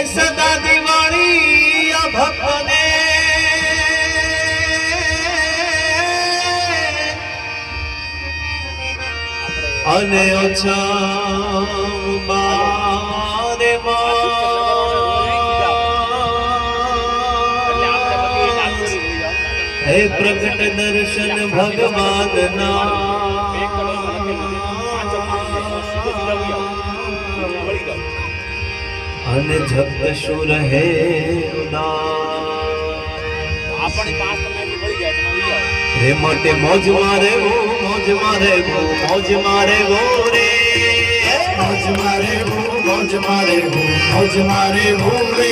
सदा दिवाली भक्तने अने अच्छा मारे हे प्रकट दर्शन भगवान ना अने जगत शुर है रे मोटे मौज मारे वो मौज मारे वो मौज मारे वो रे मौज मारे वो मौज मारे वो मौज मारे वो रे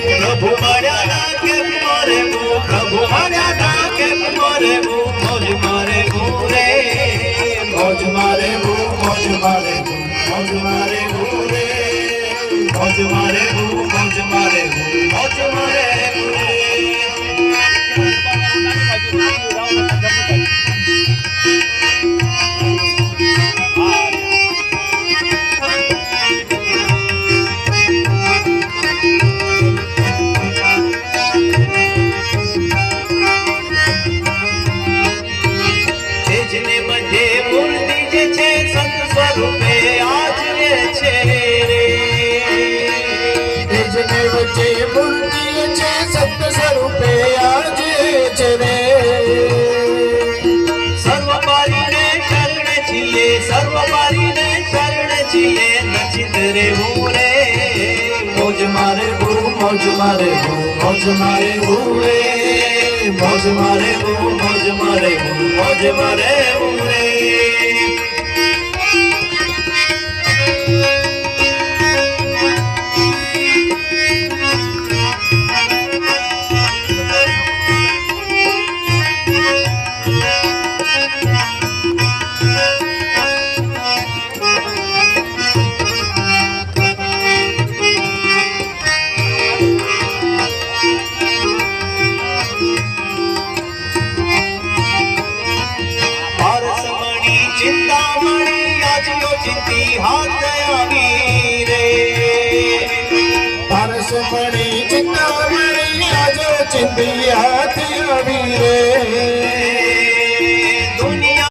प्रभु मर्यादा के मारे वो प्रभु मर्यादा के मारे वो मौज मारे वो रे मौज मारे वो मौज मारे वो मौज मारे वो रे मौज मारे वो मौज मारे वो मौज मारे वो रे मौज मारे वो मौज मारे वो मौज मारे वो रे मौज मारे वो मौज मारे वो मौज मारे वो रे चिंता मणि आज चिंती हाथ अभी रे